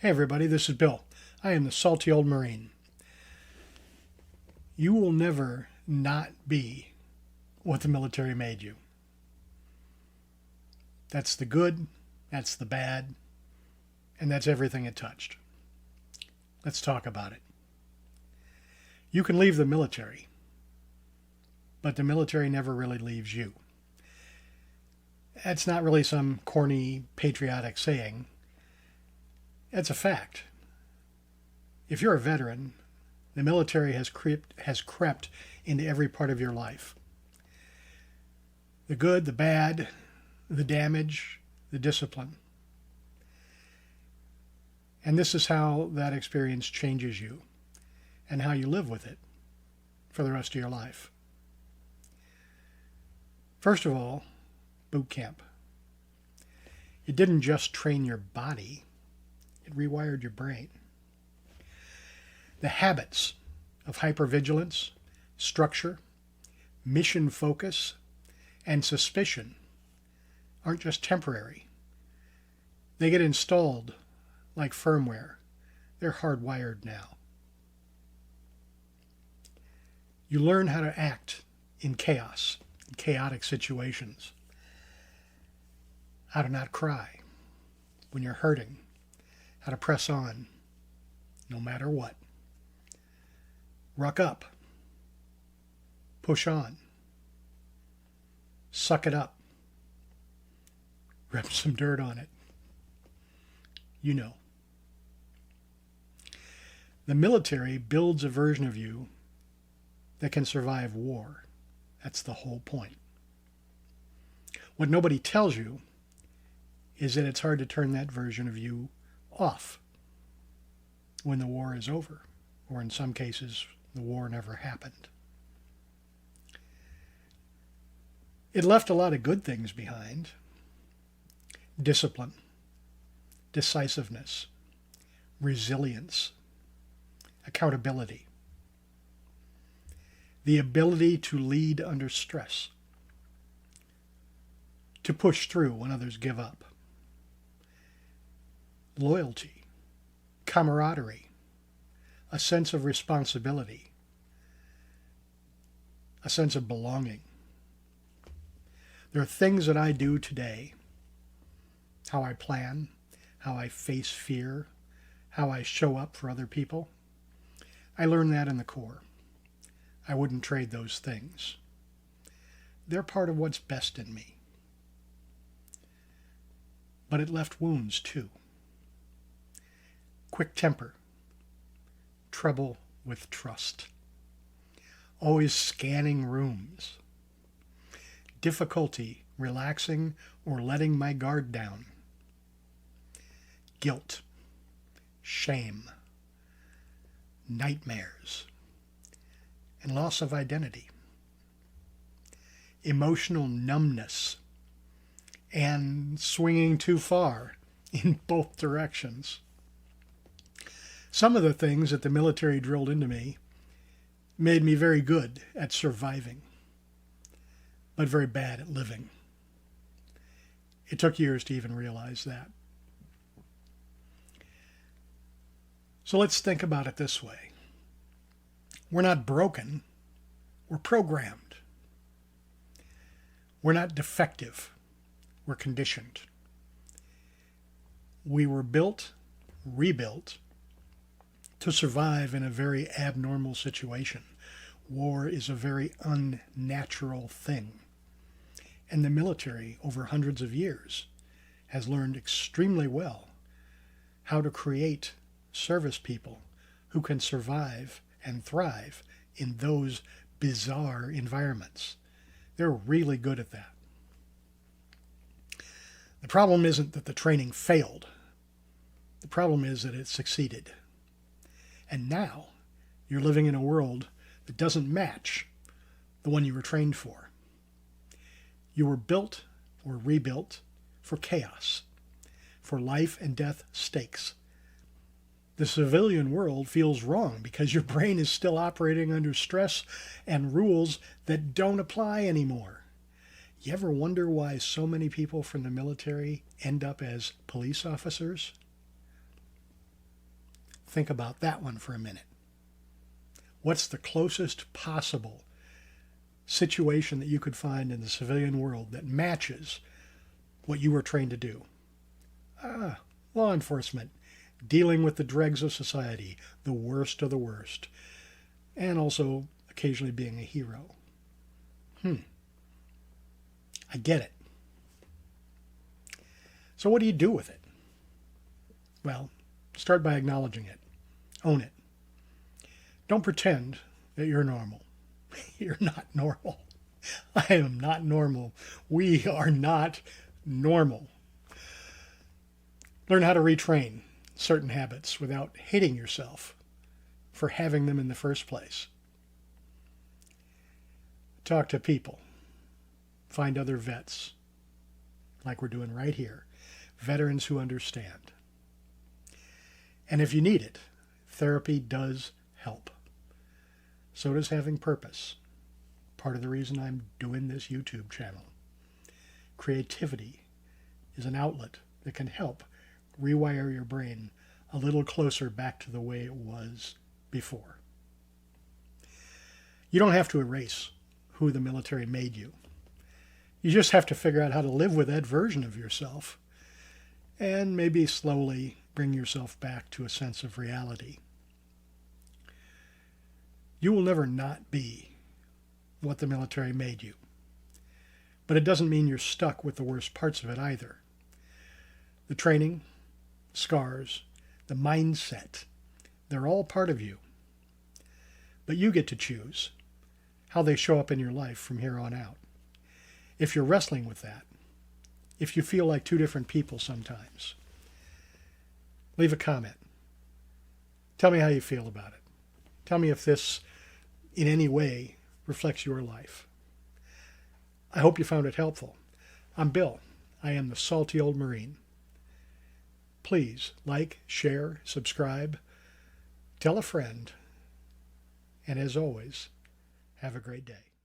Hey everybody, this is Bill. I am the salty old Marine. You will never not be what the military made you. That's the good, that's the bad, and that's everything it touched. Let's talk about it. You can leave the military, but the military never really leaves you. That's not really some corny patriotic saying. It's a fact. If you're a veteran, the military has crept into every part of your life. The good, the bad, the damage, the discipline. And this is how that experience changes you and how you live with it for the rest of your life. First of all, boot camp. It didn't just train your body, it rewired your brain. The habits of hypervigilance, structure, mission focus, and suspicion aren't just temporary. They get installed like firmware. They're hardwired now. You learn how to act in chaos, in chaotic situations. How to not cry when you're hurting. How to press on no matter what. Ruck up. Push on. Suck it up. Rub some dirt on it. You know. The military builds a version of you that can survive war. That's the whole point. What nobody tells you is that it's hard to turn that version of you off when the war is over, or in some cases, the war never happened. It left a lot of good things behind. Discipline, decisiveness, resilience, accountability, the ability to lead under stress, to push through when others give up, loyalty, camaraderie, a sense of responsibility, a sense of belonging. There are things that I do today, how I plan, how I face fear, how I show up for other people. I learned that in the Corps. I wouldn't trade those things. They're part of what's best in me. But it left wounds too. Quick temper, trouble with trust, always scanning rooms, difficulty relaxing or letting my guard down, guilt, shame, nightmares, and loss of identity, emotional numbness, and swinging too far in both directions. Some of the things that the military drilled into me made me very good at surviving, but very bad at living. It took years to even realize that. So let's think about it this way. We're not broken, we're programmed. We're not defective, we're conditioned. We were built, rebuilt, to survive in a very abnormal situation. War is a very unnatural thing. And the military, over hundreds of years, has learned extremely well how to create service people who can survive and thrive in those bizarre environments. They're really good at that. The problem isn't that the training failed. The problem is that it succeeded. And now you're living in a world that doesn't match the one you were trained for. You were built or rebuilt for chaos, for life and death stakes. The civilian world feels wrong because your brain is still operating under stress and rules that don't apply anymore. You ever wonder why so many people from the military end up as police officers? Think about that one for a minute. What's the closest possible situation that you could find in the civilian world that matches what you were trained to do? Law enforcement, dealing with the dregs of society, the worst of the worst, and also occasionally being a hero. I get it. So what do you do with it? Well, start by acknowledging it. Own it. Don't pretend that you're normal. You're not normal. I am not normal. We are not normal. Learn how to retrain certain habits without hating yourself for having them in the first place. Talk to people. Find other vets, like we're doing right here. Veterans who understand. And if you need it, therapy does help. So does having purpose. Part of the reason I'm doing this YouTube channel. Creativity is an outlet that can help rewire your brain a little closer back to the way it was before. You don't have to erase who the military made you. You just have to figure out how to live with that version of yourself and maybe slowly bring yourself back to a sense of reality. You will never not be what the military made you. But it doesn't mean you're stuck with the worst parts of it either. The training, scars, the mindset, they're all part of you. But you get to choose how they show up in your life from here on out. If you're wrestling with that, if you feel like two different people sometimes, leave a comment. Tell me how you feel about it. Tell me if this in any way reflects your life. I hope you found it helpful. I'm Bill. I am the Salty Old Marine. Please like, share, subscribe, tell a friend, and as always, have a great day.